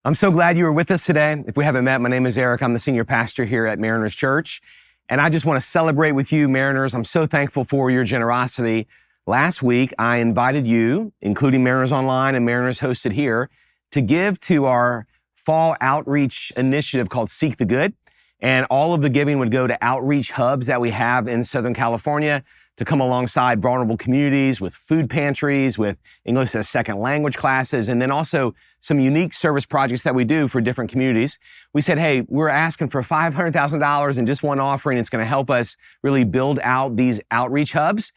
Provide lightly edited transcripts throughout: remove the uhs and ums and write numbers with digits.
I'm so glad you were with us today. If we haven't met, my name is Eric. I'm the senior pastor here at Mariners Church. And I just want to celebrate with you, Mariners. I'm so thankful for your generosity. Last week, I invited you, including Mariners Online and Mariners Hosted here, to give to our fall outreach initiative called Seek the Good. And all of the giving would go to outreach hubs that we have in Southern California to come alongside vulnerable communities with food pantries, with English as a second language classes, and then also some unique service projects that we do for different communities. We said, hey, we're asking for $500,000 in just one offering. It's going to help us really build out these outreach hubs.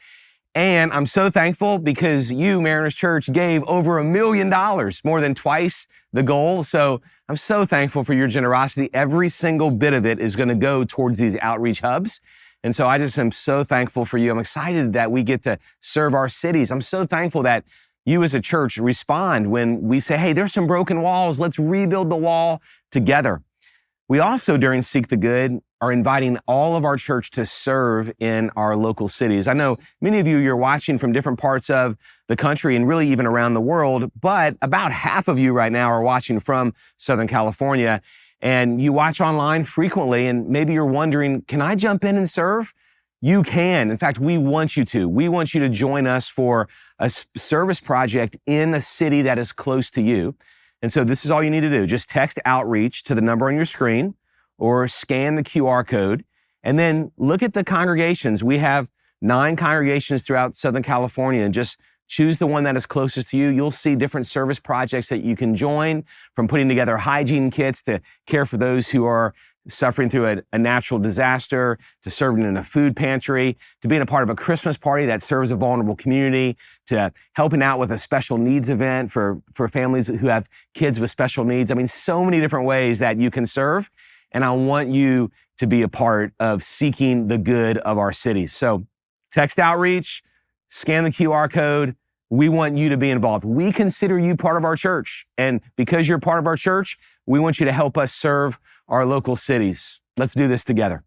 And I'm so thankful because you, Mariners Church, gave over $1 million, more than twice the goal. So I'm so thankful for your generosity. Every single bit of it is going to go towards these outreach hubs. And so I just am so thankful for you. I'm excited that we get to serve our cities. I'm so thankful that you as a church respond when we say, hey, there's some broken walls. Let's rebuild the wall together. We also, during Seek the Good, are inviting all of our church to serve in our local cities. I know many of you, you're watching from different parts of the country and really even around the world, but about half of you right now are watching from Southern California. And you watch online frequently, and maybe you're wondering, can I jump in and serve? You can. In fact, we want you to. We want you to join us for a service project in a city that is close to you. And so this is all you need to do. Just text outreach to the number on your screen or scan the QR code, and then look at the congregations. We have 9 congregations throughout Southern California, and just choose the one that is closest to you. You'll see different service projects that you can join, from putting together hygiene kits to care for those who are suffering through a natural disaster, to serving in a food pantry, to being a part of a Christmas party that serves a vulnerable community, to helping out with a special needs event for families who have kids with special needs. I mean, so many different ways that you can serve. And I want you to be a part of seeking the good of our cities. So text outreach, scan the QR code. We want you to be involved. We consider you part of our church. And because you're part of our church, we want you to help us serve our local cities. Let's do this together.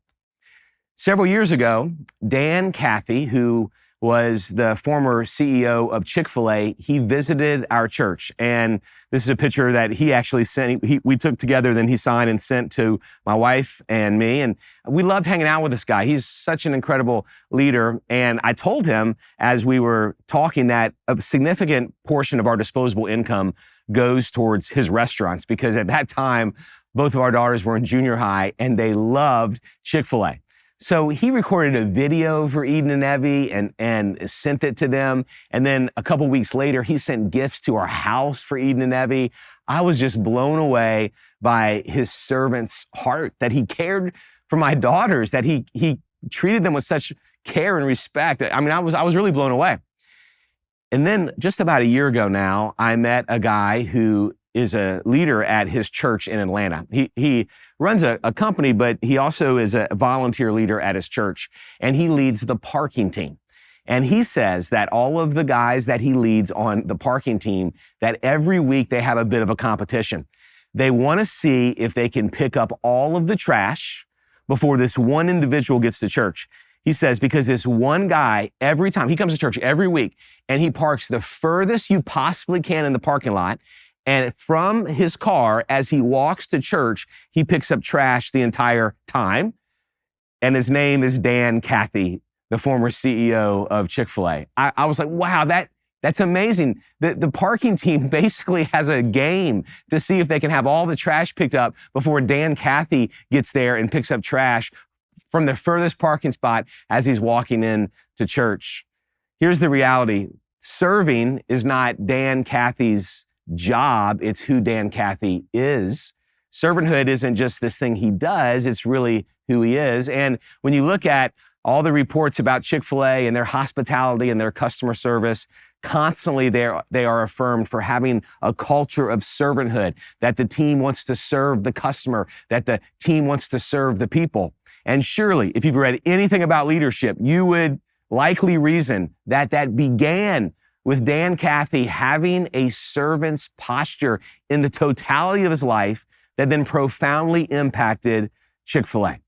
Several years ago, Dan Cathy, who was the former CEO of Chick-fil-A, he visited our church. And this is a picture that he actually sent. We took together, then he signed and sent to my wife and me. And we loved hanging out with this guy. He's such an incredible leader. And I told him as we were talking that a significant portion of our disposable income goes towards his restaurants, because at that time, both of our daughters were in junior high and they loved Chick-fil-A. So he recorded a video for Eden and Evie and sent it to them. And then a couple weeks later, he sent gifts to our house for Eden and Evie. I was just blown away by his servant's heart, that he cared for my daughters, that he treated them with such care and respect. I mean, I was really blown away. And then just about a year ago now, I met a guy who is a leader at his church in Atlanta. He runs a company, but he also is a volunteer leader at his church, and he leads the parking team. And he says that all of the guys that he leads on the parking team, that every week they have a bit of a competition. They want to see if they can pick up all of the trash before this one individual gets to church. He says, because this one guy, every time he comes to church every week, and he parks the furthest you possibly can in the parking lot, and from his car, as he walks to church, he picks up trash the entire time. And his name is Dan Cathy, the former CEO of Chick-fil-A. I was like, wow, that's amazing. The parking team basically has a game to see if they can have all the trash picked up before Dan Cathy gets there and picks up trash from the furthest parking spot as he's walking in to church. Here's the reality. Serving is not Dan Cathy's job. It's who Dan Cathy is. Servanthood isn't just this thing he does. It's really who he is. And when you look at all the reports about Chick-fil-A and their hospitality and their customer service, constantly they are affirmed for having a culture of servanthood, that the team wants to serve the customer, that the team wants to serve the people. And surely, if you've read anything about leadership, you would likely reason that began with Dan Cathy having a servant's posture in the totality of his life that then profoundly impacted Chick-fil-A.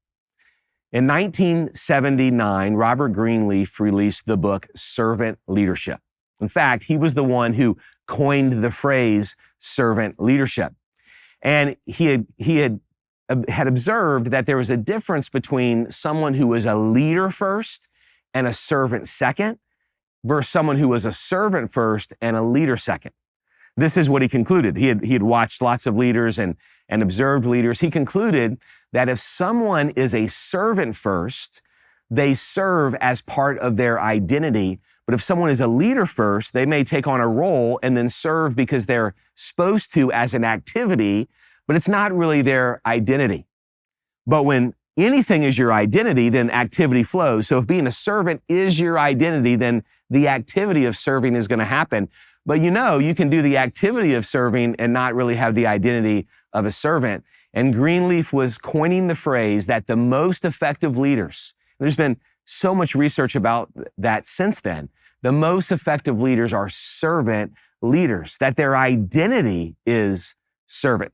In 1979, Robert Greenleaf released the book Servant Leadership. In fact, he was the one who coined the phrase servant leadership. And he had observed that there was a difference between someone who was a leader first and a servant second versus someone who was a servant first and a leader second. This is what he concluded. He had watched lots of leaders and observed leaders. He concluded that if someone is a servant first, they serve as part of their identity. But if someone is a leader first, they may take on a role and then serve because they're supposed to as an activity, but it's not really their identity. But when anything is your identity, then activity flows. So if being a servant is your identity, then the activity of serving is going to happen. But you can do the activity of serving and not really have the identity of a servant. And Greenleaf was coining the phrase that the most effective leaders, there's been so much research about that since then, the most effective leaders are servant leaders, that their identity is servant.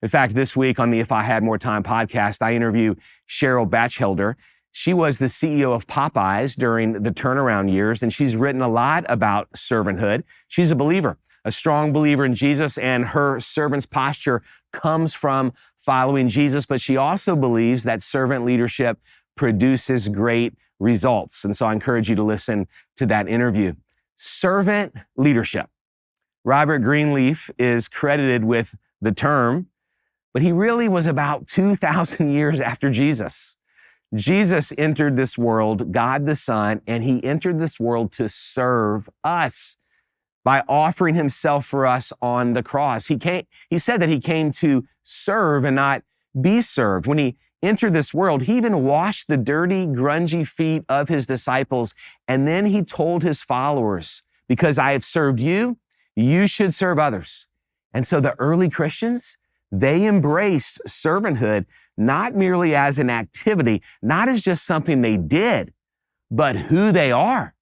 In fact, this week on the If I Had More Time podcast, I interview Cheryl Batchelder. She was the CEO of Popeyes during the turnaround years, and she's written a lot about servanthood. She's a believer, a strong believer in Jesus, and her servant's posture comes from following Jesus, but she also believes that servant leadership produces great results. And so I encourage you to listen to that interview. Servant leadership. Robert Greenleaf is credited with the term, but he really was about 2,000 years after Jesus. Jesus entered this world, God the Son, and he entered this world to serve us by offering himself for us on the cross. He said that he came to serve and not be served. When he entered this world, he even washed the dirty, grungy feet of his disciples. And then he told his followers, because I have served you, you should serve others. And so the early Christians, they embraced servanthood, not merely as an activity, not as just something they did, but who they are,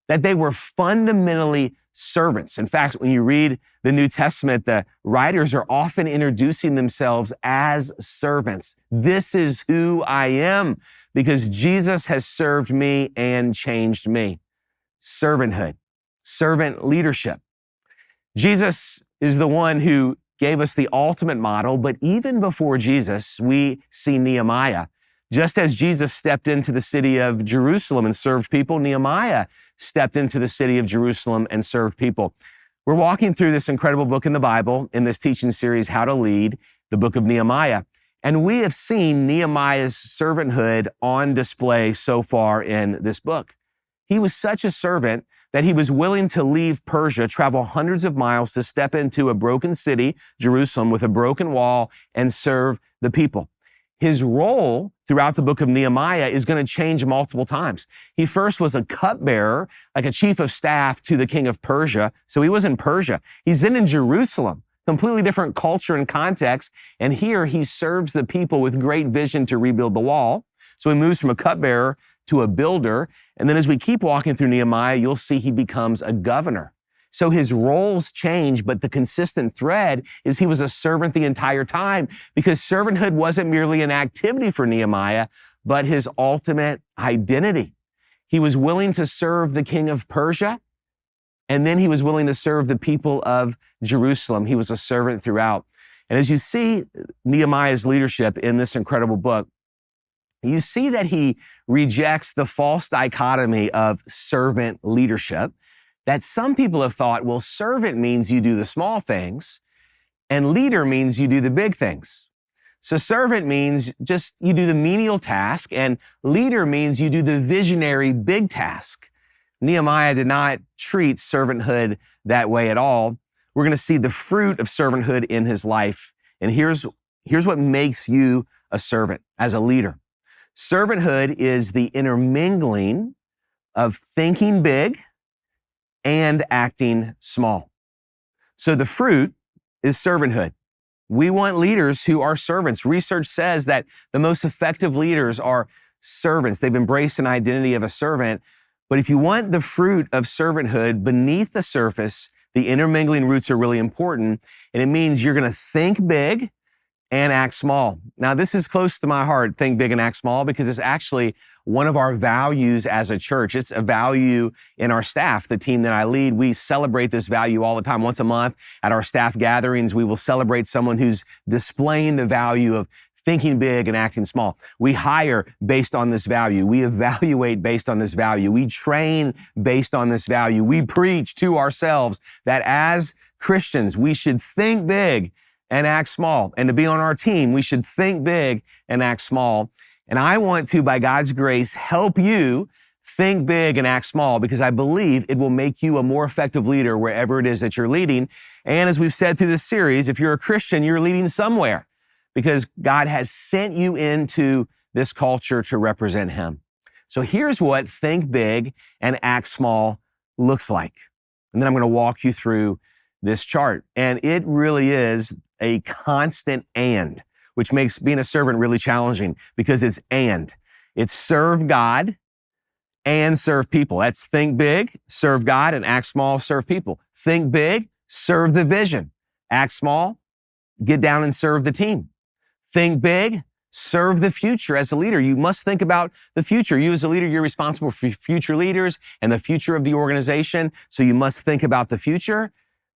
that they were fundamentally servants. In fact, when you read the New Testament, the writers are often introducing themselves as servants. This is who I am because Jesus has served me and changed me. Servanthood, servant leadership. Jesus is the one who gave us the ultimate model, but even before Jesus, we see Nehemiah. Just as Jesus stepped into the city of Jerusalem and served people, Nehemiah stepped into the city of Jerusalem and served people. We're walking through this incredible book in the Bible in this teaching series, How to Lead, the book of Nehemiah. And we have seen Nehemiah's servanthood on display so far in this book. He was such a servant that he was willing to leave Persia, travel hundreds of miles to step into a broken city, Jerusalem, with a broken wall and serve the people. His role throughout the book of Nehemiah is going to change multiple times. He first was a cupbearer, like a chief of staff to the king of Persia. So he was in Persia. He's then in Jerusalem, completely different culture and context. And here he serves the people with great vision to rebuild the wall. So he moves from a cupbearer to a builder. And then as we keep walking through Nehemiah, you'll see he becomes a governor. So his roles change, but the consistent thread is he was a servant the entire time because servanthood wasn't merely an activity for Nehemiah, but his ultimate identity. He was willing to serve the king of Persia, and then he was willing to serve the people of Jerusalem. He was a servant throughout. And as you see Nehemiah's leadership in this incredible book, you see that he rejects the false dichotomy of servant leadership that some people have thought, well, servant means you do the small things and leader means you do the big things. So servant means just you do the menial task and leader means you do the visionary big task. Nehemiah did not treat servanthood that way at all. We're going to see the fruit of servanthood in his life. And here's what makes you a servant as a leader. Servanthood is the intermingling of thinking big and acting small. So the fruit is servanthood. We want leaders who are servants. Research says that the most effective leaders are servants. They've embraced an identity of a servant. But if you want the fruit of servanthood beneath the surface, the intermingling roots are really important. And it means you're going to think big and act small. Now, this is close to my heart, think big and act small, because it's actually one of our values as a church. It's a value in our staff, the team that I lead. We celebrate this value all the time. Once a month at our staff gatherings, we will celebrate someone who's displaying the value of thinking big and acting small. We hire based on this value. We evaluate based on this value. We train based on this value. We preach to ourselves that as Christians, we should think big and act small. And to be on our team, we should think big and act small. And I want to, by God's grace, help you think big and act small, because I believe it will make you a more effective leader wherever it is that you're leading. And as we've said through this series, if you're a Christian, you're leading somewhere, because God has sent you into this culture to represent Him. So here's what think big and act small looks like. And then I'm going to walk you through this chart. And it really is a constant and, which makes being a servant really challenging, because it's and. It's serve God and serve people. That's think big, serve God, and act small, serve people. Think big, serve the vision. Act small, get down and serve the team. Think big, serve the future as a leader. You must think about the future. You as a leader, you're responsible for future leaders and the future of the organization. So you must think about the future,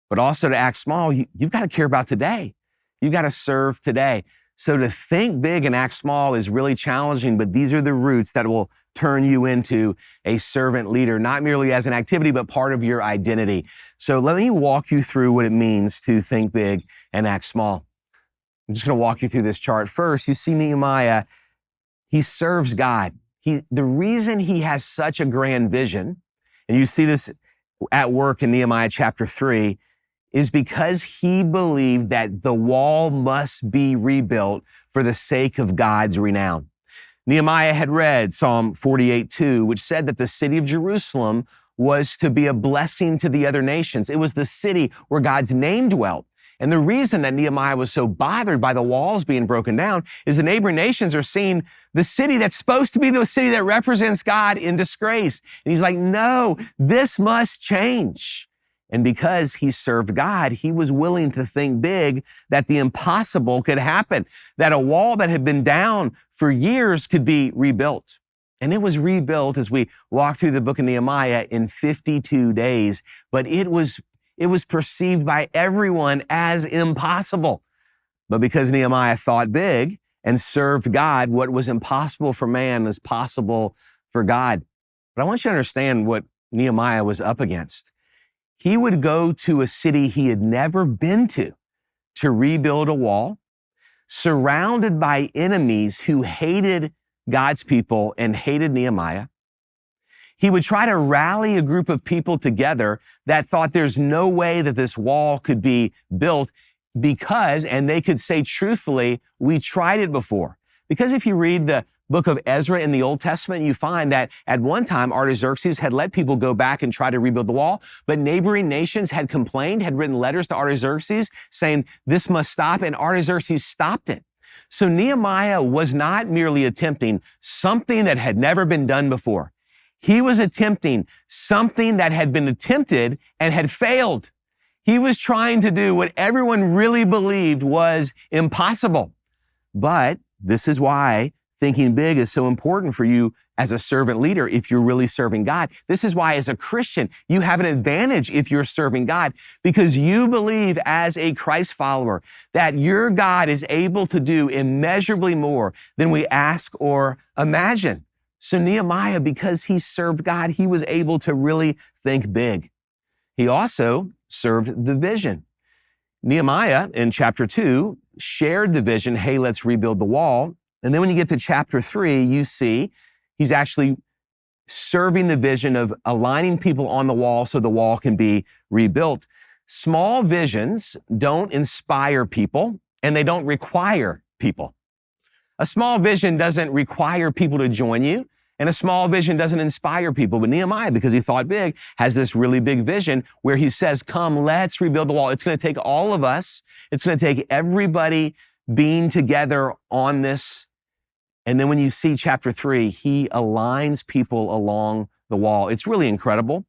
but also to act small, you've got to care about today. You've got to serve today. So to think big and act small is really challenging, but these are the roots that will turn you into a servant leader, not merely as an activity, but part of your identity. So let me walk you through what it means to think big and act small. I'm just going to walk you through this chart. First, you see Nehemiah, he serves God. The reason he has such a grand vision, and you see this at work in Nehemiah chapter 3, is because he believed that the wall must be rebuilt for the sake of God's renown. Nehemiah had read Psalm 48:2, which said that the city of Jerusalem was to be a blessing to the other nations. It was the city where God's name dwelt. And the reason that Nehemiah was so bothered by the walls being broken down is the neighboring nations are seeing the city that's supposed to be the city that represents God in disgrace. And he's like, no, this must change. And because he served God, he was willing to think big that the impossible could happen, that a wall that had been down for years could be rebuilt. And it was rebuilt, as we walk through the book of Nehemiah, in 52 days. But it was perceived by everyone as impossible. But because Nehemiah thought big and served God, what was impossible for man is possible for God. But I want you to understand what Nehemiah was up against. He would go to a city he had never been to rebuild a wall, surrounded by enemies who hated God's people and hated Nehemiah. He would try to rally a group of people together that thought there's no way that this wall could be built because, and they could say truthfully, we tried it before. Because if you read the book of Ezra in the Old Testament, you find that at one time Artaxerxes had let people go back and try to rebuild the wall, but neighboring nations had complained, had written letters to Artaxerxes saying this must stop, and Artaxerxes stopped it. So Nehemiah was not merely attempting something that had never been done before. He was attempting something that had been attempted and had failed. He was trying to do what everyone really believed was impossible. But this is why thinking big is so important for you as a servant leader if you're really serving God. This is why as a Christian, you have an advantage if you're serving God, because you believe as a Christ follower that your God is able to do immeasurably more than we ask or imagine. So Nehemiah, because he served God, he was able to really think big. He also served the vision. Nehemiah in chapter 2 shared the vision, hey, let's rebuild the wall. And then when you get to chapter 3, you see he's actually serving the vision of aligning people on the wall so the wall can be rebuilt. Small visions don't inspire people, and they don't require people. A small vision doesn't require people to join you, and a small vision doesn't inspire people. But Nehemiah, because he thought big, has this really big vision where he says, come, let's rebuild the wall. It's going to take all of us. It's going to take everybody being together on this. And then when you see chapter 3, he aligns people along the wall. It's really incredible.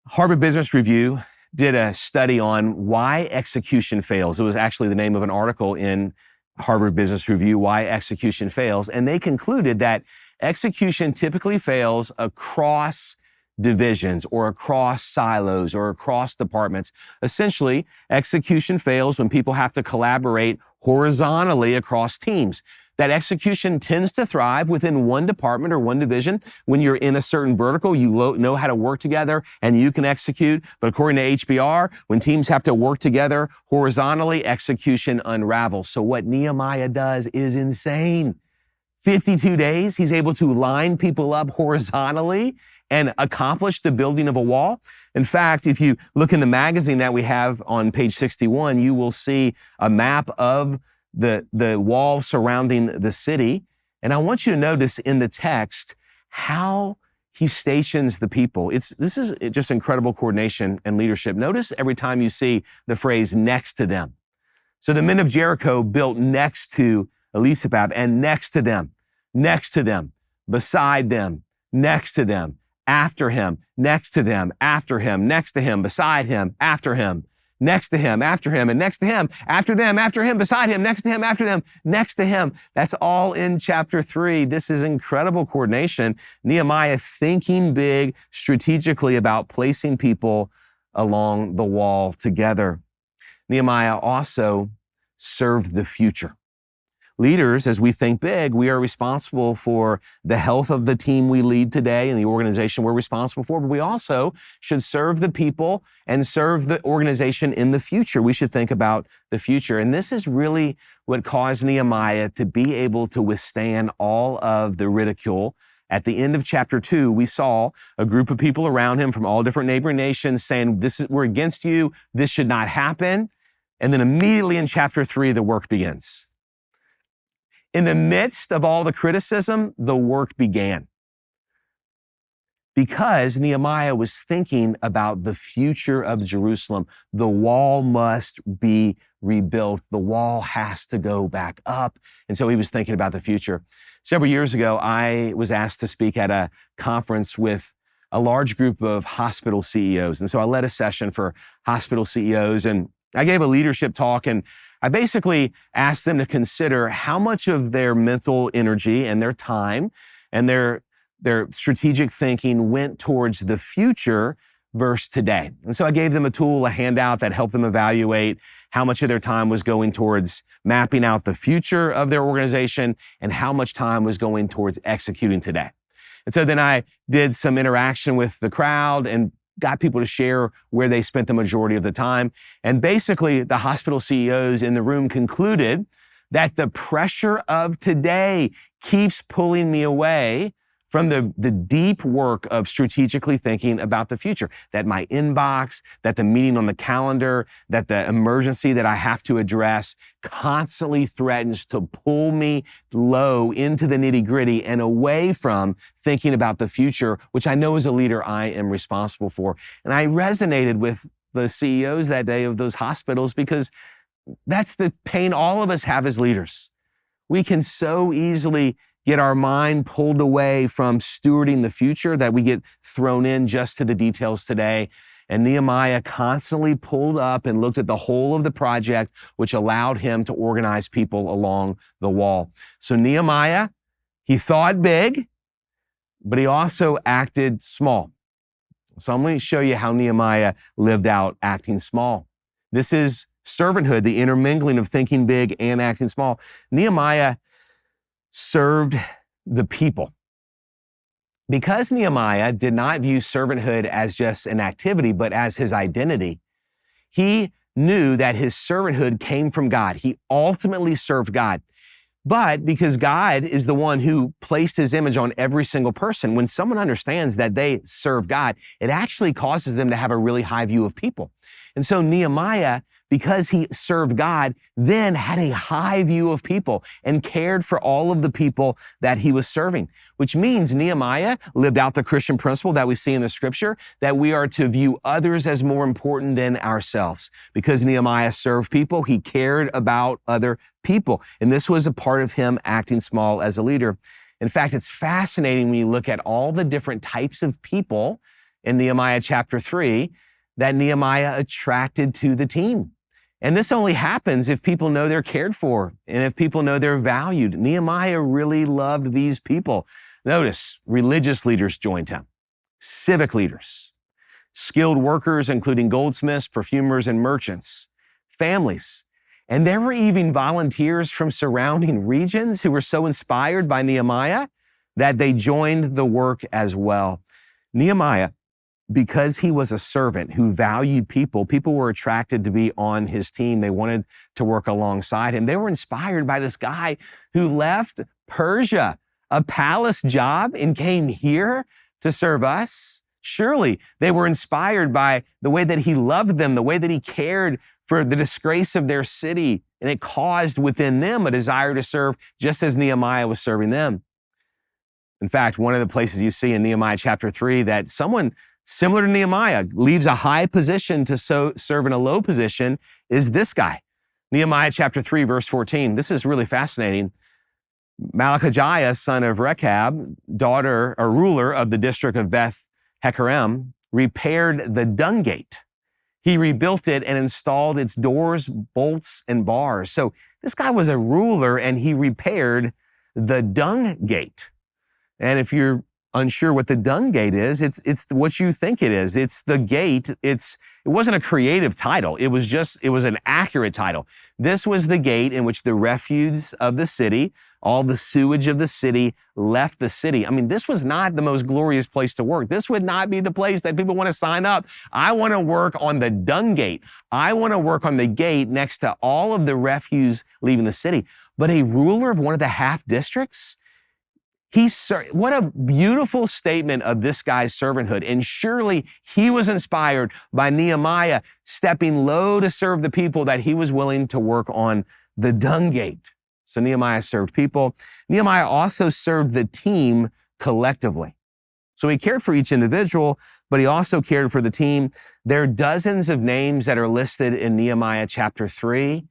Harvard Business Review did a study on why execution fails. It was actually the name of an article in Harvard Business Review, Why Execution Fails. And they concluded that execution typically fails across divisions or across silos or across departments. Essentially, execution fails when people have to collaborate horizontally across teams. That execution tends to thrive within one department or one division. When you're in a certain vertical, you know how to work together and you can execute. But according to HBR, when teams have to work together horizontally, execution unravels. So what Nehemiah does is insane. 52 days, he's able to line people up horizontally and accomplish the building of a wall. In fact, if you look in the magazine that we have on page 61, you will see a map of the wall surrounding the city. And I want you to notice in the text how he stations the people. This is just incredible coordination and leadership. Notice every time you see the phrase next to them. So the men of Jericho built next to Elisabab and next to them, beside them, next to them, after him, next to them, after him, next to him, beside him, after him, next to him, after him, and next to him, after them, after him, beside him, next to him, after them, next to him. That's all in chapter 3. This is incredible coordination. Nehemiah thinking big strategically about placing people along the wall together. Nehemiah also served the future. Leaders, as we think big, we are responsible for the health of the team we lead today and the organization we're responsible for, but we also should serve the people and serve the organization in the future. We should think about the future. And this is really what caused Nehemiah to be able to withstand all of the ridicule. At the end of chapter 2, we saw a group of people around him from all different neighboring nations saying, we're against you. This should not happen. And then immediately in chapter 3, the work begins. In the midst of all the criticism, the work began. Because Nehemiah was thinking about the future of Jerusalem. The wall must be rebuilt. The wall has to go back up. And so he was thinking about the future. Several years ago, I was asked to speak at a conference with a large group of hospital CEOs. And so I led a session for hospital CEOs, and I gave a leadership talk, and I basically asked them to consider how much of their mental energy and their time and their strategic thinking went towards the future versus today. And so I gave them a tool, a handout that helped them evaluate how much of their time was going towards mapping out the future of their organization and how much time was going towards executing today. And so then I did some interaction with the crowd and got people to share where they spent the majority of the time. And basically, the hospital CEOs in the room concluded that the pressure of today keeps pulling me away from the deep work of strategically thinking about the future. That my inbox, that the meeting on the calendar, that the emergency that I have to address constantly threatens to pull me low into the nitty-gritty and away from thinking about the future, which I know as a leader I am responsible for. And I resonated with the CEOs that day of those hospitals because that's the pain all of us have as leaders. We can so easily get our mind pulled away from stewarding the future that we get thrown in just to the details today. And Nehemiah constantly pulled up and looked at the whole of the project, which allowed him to organize people along the wall. So Nehemiah, he thought big, but he also acted small. So I'm going to show you how Nehemiah lived out acting small. This is servanthood, the intermingling of thinking big and acting small. Nehemiah served the people. Because Nehemiah did not view servanthood as just an activity, but as his identity, he knew that his servanthood came from God. He ultimately served God. But because God is the one who placed his image on every single person, when someone understands that they serve God, it actually causes them to have a really high view of people. And so Nehemiah, because he served God, then had a high view of people and cared for all of the people that he was serving, which means Nehemiah lived out the Christian principle that we see in the scripture, that we are to view others as more important than ourselves. Because Nehemiah served people, he cared about other people. And this was a part of him acting small as a leader. In fact, it's fascinating when you look at all the different types of people in Nehemiah chapter 3, that Nehemiah attracted to the team. And this only happens if people know they're cared for and if people know they're valued. Nehemiah really loved these people. Notice, religious leaders joined him, civic leaders, skilled workers, including goldsmiths, perfumers, and merchants, families. And there were even volunteers from surrounding regions who were so inspired by Nehemiah that they joined the work as well. Nehemiah, because he was a servant who valued people, people were attracted to be on his team. They wanted to work alongside him. They were inspired by this guy who left Persia, a palace job, and came here to serve us. Surely they were inspired by the way that he loved them, the way that he cared for the disgrace of their city, and it caused within them a desire to serve just as Nehemiah was serving them. In fact, one of the places you see in Nehemiah chapter 3 that someone similar to Nehemiah leaves a high position to serve in a low position is this guy. Nehemiah chapter 3, verse 14. This is really fascinating. Malchiah, son of Rechab, ruler of the district of Beth Hekherem, repaired the dung gate. He rebuilt it and installed its doors, bolts, and bars. So this guy was a ruler and he repaired the dung gate. And if you're unsure what the dung gate is, it's what you think it is. It's the gate. It wasn't a creative title. It was an accurate title. This was the gate in which the refuse of the city, all the sewage of the city left the city. I mean, this was not the most glorious place to work. This would not be the place that people want to sign up. I want to work on the dung gate. I want to work on the gate next to all of the refuse leaving the city. But a ruler of one of the half districts, what a beautiful statement of this guy's servanthood. And surely he was inspired by Nehemiah stepping low to serve the people that he was willing to work on the dung gate. So Nehemiah served people. Nehemiah also served the team collectively. So he cared for each individual, but he also cared for the team. There are dozens of names that are listed in Nehemiah chapter 3.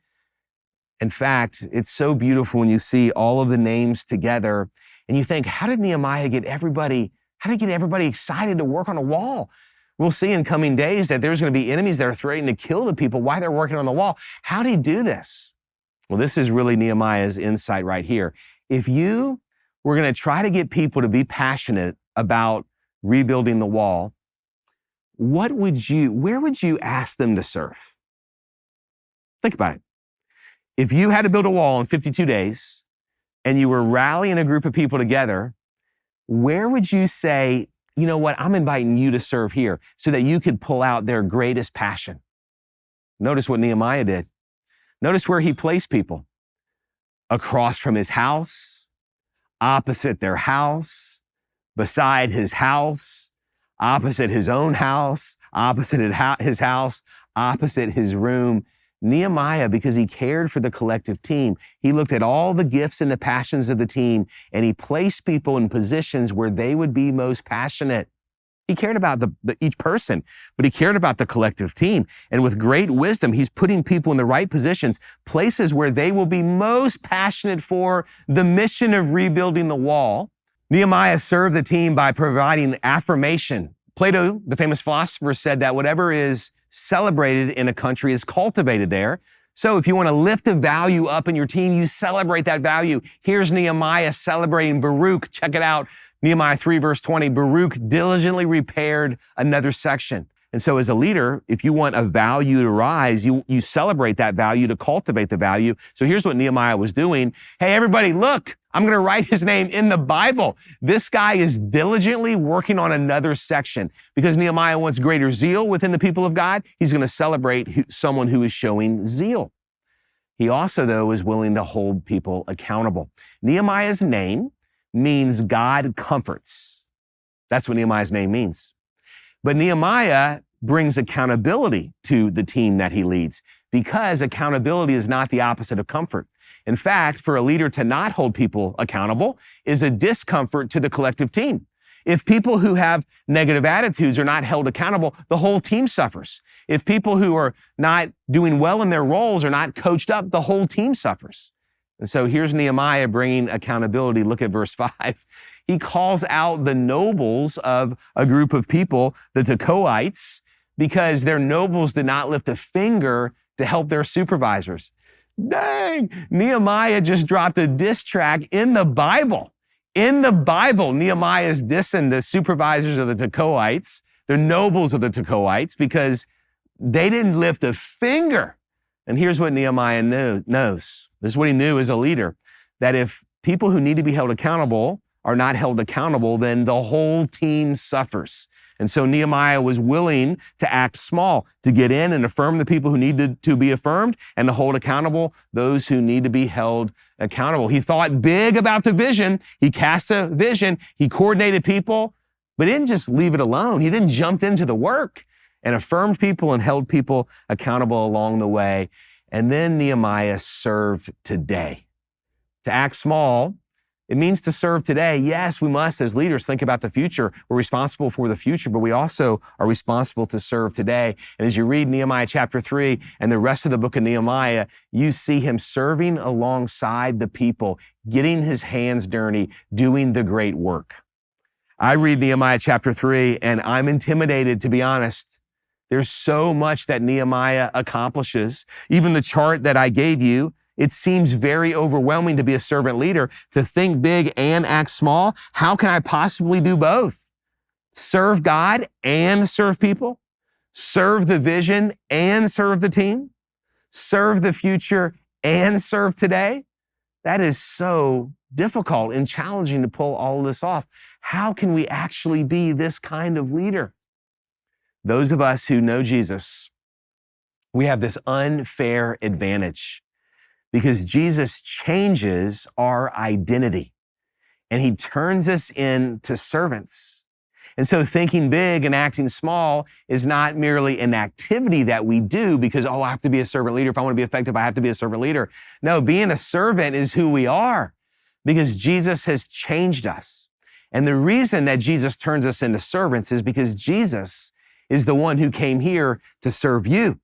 In fact, it's so beautiful when you see all of the names together and you think, how did Nehemiah get everybody excited to work on a wall? We'll see in coming days that there's going to be enemies that are threatening to kill the people while they're working on the wall. How did he do this? Well, this is really Nehemiah's insight right here. If you were going to try to get people to be passionate about rebuilding the wall, where would you ask them to serve? Think about it. If you had to build a wall in 52 days and you were rallying a group of people together, where would you say, you know what, I'm inviting you to serve here so that you could pull out their greatest passion? Notice what Nehemiah did. Notice where he placed people. Across from his house, opposite their house, beside his house, opposite his own house, opposite his house, opposite his room. Nehemiah, because he cared for the collective team, he looked at all the gifts and the passions of the team, and he placed people in positions where they would be most passionate. He cared about each person, but he cared about the collective team. And with great wisdom, he's putting people in the right positions, places where they will be most passionate for the mission of rebuilding the wall. Nehemiah served the team by providing affirmation. Plato, the famous philosopher, said that whatever is celebrated in a country is cultivated there. So if you want to lift a value up in your team, you celebrate that value. Here's Nehemiah celebrating Baruch. Check it out. Nehemiah 3, verse 20, Baruch diligently repaired another section. And so as a leader, if you want a value to rise, you celebrate that value to cultivate the value. So here's what Nehemiah was doing. Hey, everybody, look, I'm going to write his name in the Bible. This guy is diligently working on another section because Nehemiah wants greater zeal within the people of God. He's going to celebrate someone who is showing zeal. He also, though, is willing to hold people accountable. Nehemiah's name means God comforts. That's what Nehemiah's name means. But Nehemiah brings accountability to the team that he leads because accountability is not the opposite of comfort. In fact, for a leader to not hold people accountable is a discomfort to the collective team. If people who have negative attitudes are not held accountable, the whole team suffers. If people who are not doing well in their roles are not coached up, the whole team suffers. And so here's Nehemiah bringing accountability. Look at verse 5. He calls out the nobles of a group of people, the Tekoites, because their nobles did not lift a finger to help their supervisors. Dang, Nehemiah just dropped a diss track in the Bible. In the Bible, Nehemiah is dissing the supervisors of the Tekoites, the nobles of the Tekoites, because they didn't lift a finger. And here's what Nehemiah knows. This is what he knew as a leader, that if people who need to be held accountable are not held accountable, then the whole team suffers. And so Nehemiah was willing to act small, to get in and affirm the people who needed to be affirmed and to hold accountable those who need to be held accountable. He thought big about the vision. He cast a vision. He coordinated people, but he didn't just leave it alone. He then jumped into the work and affirmed people and held people accountable along the way. And then Nehemiah served today. To act small, it means to serve today. Yes, we must, as leaders, think about the future. We're responsible for the future, but we also are responsible to serve today. And as you read Nehemiah chapter 3 and the rest of the book of Nehemiah, you see him serving alongside the people, getting his hands dirty, doing the great work. I read Nehemiah chapter 3 and I'm intimidated, to be honest. There's so much that Nehemiah accomplishes. Even the chart that I gave you, it seems very overwhelming to be a servant leader, to think big and act small. How can I possibly do both? Serve God and serve people? Serve the vision and serve the team? Serve the future and serve today? That is so difficult and challenging to pull all of this off. How can we actually be this kind of leader? Those of us who know Jesus, we have this unfair advantage, because Jesus changes our identity and he turns us into servants. And so thinking big and acting small is not merely an activity that we do because, I have to be a servant leader. If I want to be effective, I have to be a servant leader. No, being a servant is who we are because Jesus has changed us. And the reason that Jesus turns us into servants is because Jesus is the one who came here to serve you.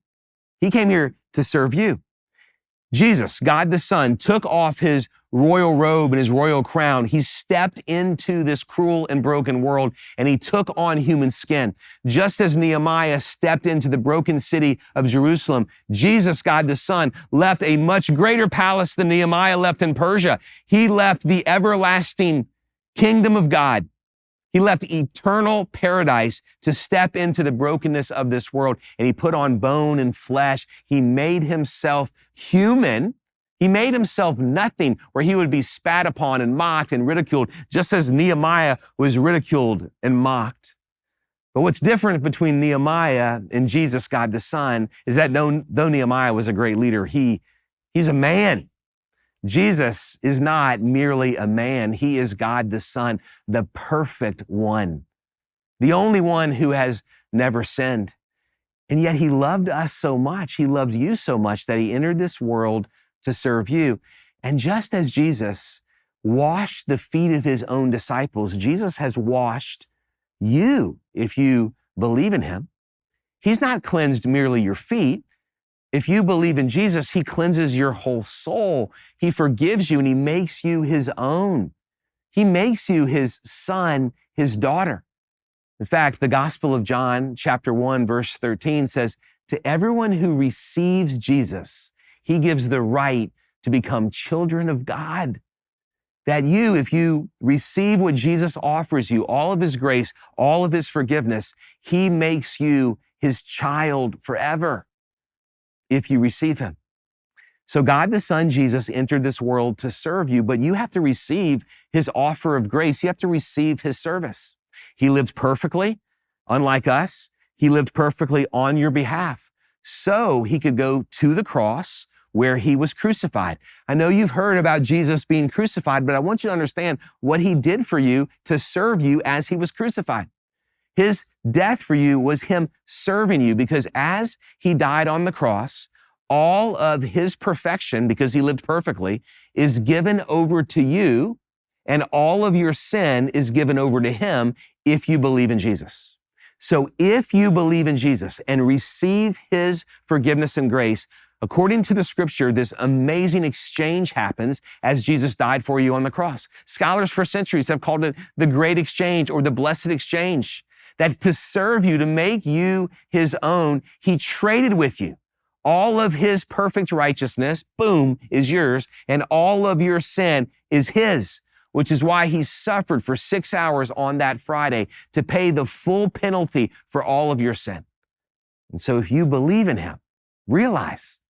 He came here to serve you. Jesus, God the Son, took off his royal robe and his royal crown. He stepped into this cruel and broken world and he took on human skin. Just as Nehemiah stepped into the broken city of Jerusalem, Jesus, God the Son, left a much greater palace than Nehemiah left in Persia. He left the everlasting kingdom of God. He left eternal paradise to step into the brokenness of this world, and he put on bone and flesh. He made himself human. He made himself nothing, where he would be spat upon and mocked and ridiculed, just as Nehemiah was ridiculed and mocked. But what's different between Nehemiah and Jesus, God the Son, is that though Nehemiah was a great leader, he's a man. Jesus is not merely a man. He is God the Son, the perfect one, the only one who has never sinned. And yet he loved us so much. He loved you so much that he entered this world to serve you. And just as Jesus washed the feet of his own disciples, Jesus has washed you if you believe in him. He's not cleansed merely your feet. If you believe in Jesus, he cleanses your whole soul. He forgives you and he makes you his own. He makes you his son, his daughter. In fact, the Gospel of John, chapter 1, verse 13 says, to everyone who receives Jesus, he gives the right to become children of God. That you, if you receive what Jesus offers you, all of his grace, all of his forgiveness, he makes you his child forever. If you receive him. So God the Son, Jesus, entered this world to serve you, but you have to receive his offer of grace. You have to receive his service. He lived perfectly, unlike us. He lived perfectly on your behalf, so he could go to the cross where he was crucified. I know you've heard about Jesus being crucified, but I want you to understand what he did for you to serve you as he was crucified. His death for you was him serving you, because as he died on the cross, all of his perfection, because he lived perfectly, is given over to you, and all of your sin is given over to him if you believe in Jesus. So if you believe in Jesus and receive his forgiveness and grace, according to the scripture, this amazing exchange happens as Jesus died for you on the cross. Scholars for centuries have called it the great exchange or the blessed exchange. that to serve you, to make you his own, he traded with you. All of his perfect righteousness, boom, is yours, and all of your sin is his, which is why he suffered for 6 hours on that Friday to pay the full penalty for all of your sin. And so if you believe in him, realize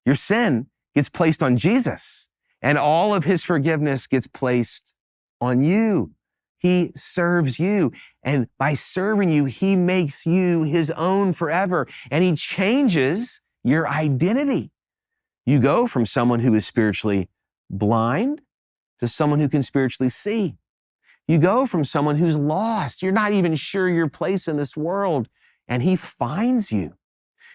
your sin gets placed on Jesus, and all of his forgiveness gets placed on you. He serves you, and by serving you, he makes you his own forever, and he changes your identity. You go from someone who is spiritually blind to someone who can spiritually see. You go from someone who's lost. You're not even sure your place in this world, and he finds you.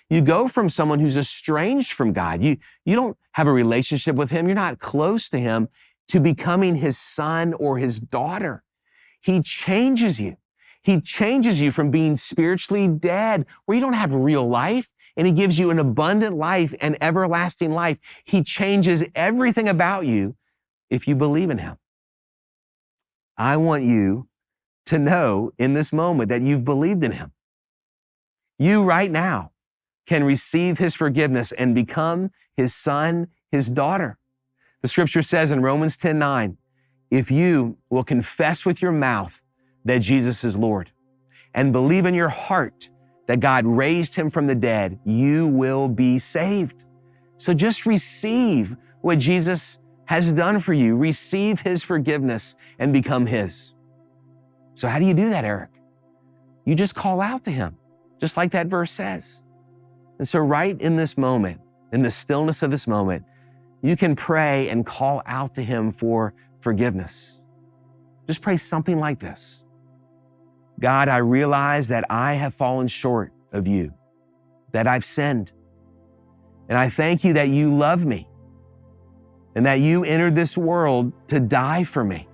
You go from someone who's estranged from God. You don't have a relationship with him. You're not close to him, to becoming his son or his daughter. He changes you. He changes you from being spiritually dead, where you don't have real life, and he gives you an abundant life and everlasting life. He changes everything about you if you believe in him. I want you to know in this moment that you've believed in him. You right now can receive his forgiveness and become his son, his daughter. The scripture says in Romans 10:9, if you will confess with your mouth that Jesus is Lord and believe in your heart that God raised him from the dead, you will be saved. So just receive what Jesus has done for you. Receive his forgiveness and become his. So how do you do that, Eric? You just call out to him, just like that verse says. And so right in this moment, in the stillness of this moment, you can pray and call out to him for forgiveness. Just pray something like this. God, I realize that I have fallen short of you, that I've sinned. And I thank you that you love me and that you entered this world to die for me.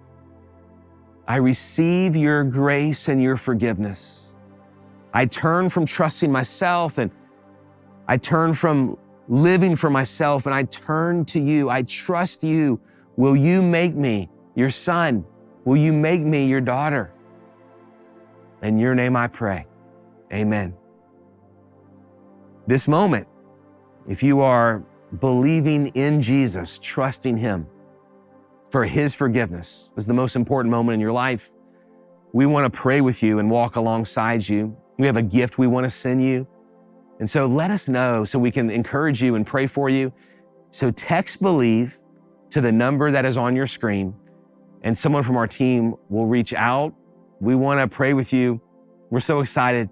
I receive your grace and your forgiveness. I turn from trusting myself, and I turn from living for myself, and I turn to you. I trust you. Will you make me your son? Will you make me your daughter? In your name I pray, amen. This moment, if you are believing in Jesus, trusting him for his forgiveness, is the most important moment in your life. We want to pray with you and walk alongside you. We have a gift we want to send you. And so let us know so we can encourage you and pray for you. So text BELIEVE to the number that is on your screen, and someone from our team will reach out. We want to pray with you. We're so excited.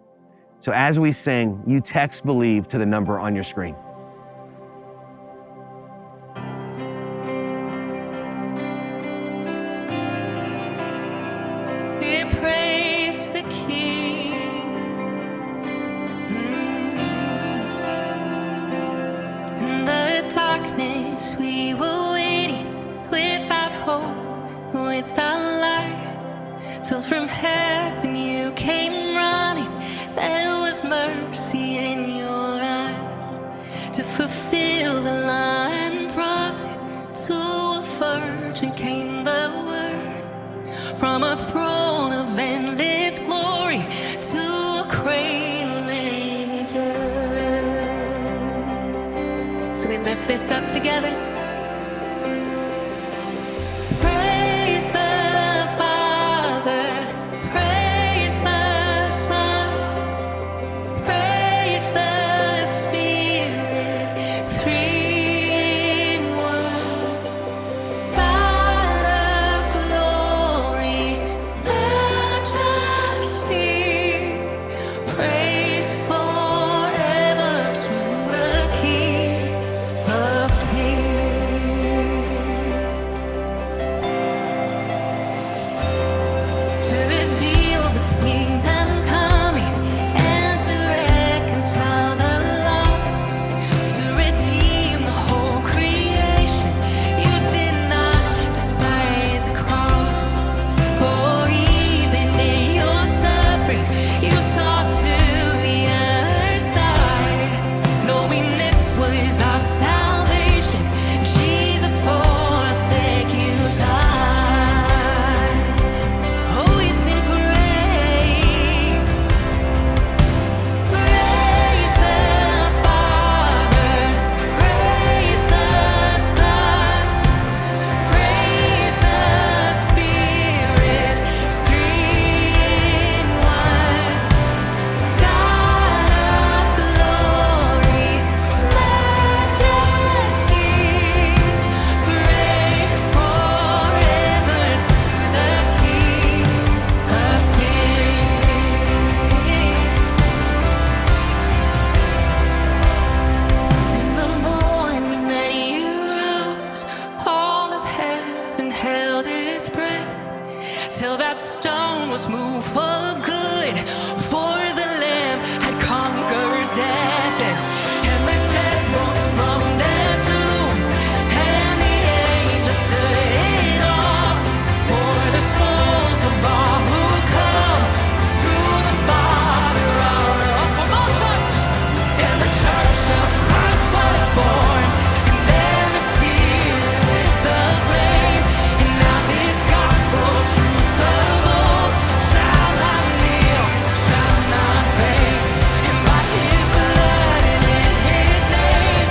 So as we sing, you text BELIEVE to the number on your screen. We praise the King. In the darkness we were waiting, without hope, without light, till from heaven you came running. There was mercy in your eyes to fulfill the law and prophet. To a virgin came the word, from a throne of endless glory to a cradle in dirt. So we lift this up together. Praise the Father, praise the Son, praise the Spirit, three in one. God of glory, majesty, praise forever to the King of Kings. was moved for good, for the Lamb had conquered death, and the dead rose from their tombs, and the angels stood in awe for the souls of all who come to the Father on earth. Come on, church! And the church of Christ was born, and then the Spirit proclaimed, and now this gospel truth of old shall not kneel, shall not faint, and by His blood and in His name,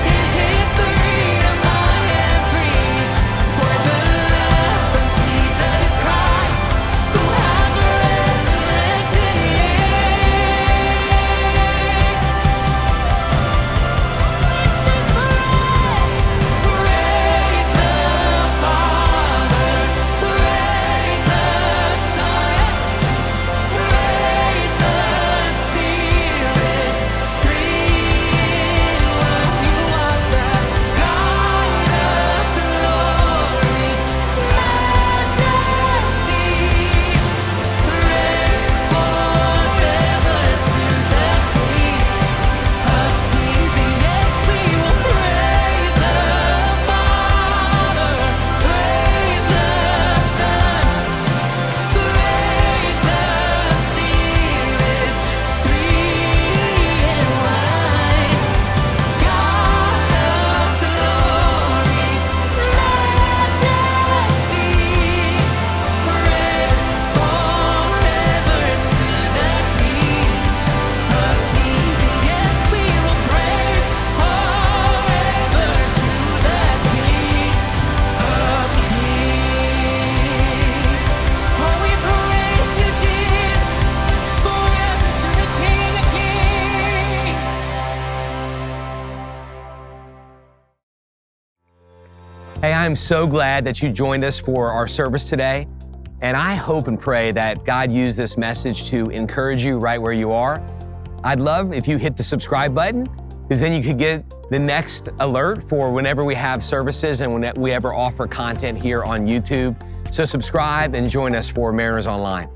in His freedom I am free, for the love of Jesus Christ, who has resurrected me. Sing praise, praise the Father, praise the Son, praise the Spirit, three in one. You are the God of glory, majesty, praise forever to the King of Kings. And yes, we will praise the Father, praise the Son, praise the Spirit, three in one. God of glory, majesty, praise forever to the King of Kings. And yes, we will praise forever to the King of Kings. Oh, we praise you, Jesus, forever to the King of Kings. Hey, I'm so glad that you joined us for our service today. And I hope and pray that God used this message to encourage you right where you are. I'd love if you hit the subscribe button, because then you could get the next alert for whenever we have services and when we ever offer content here on YouTube. So subscribe and join us for Mariners Online.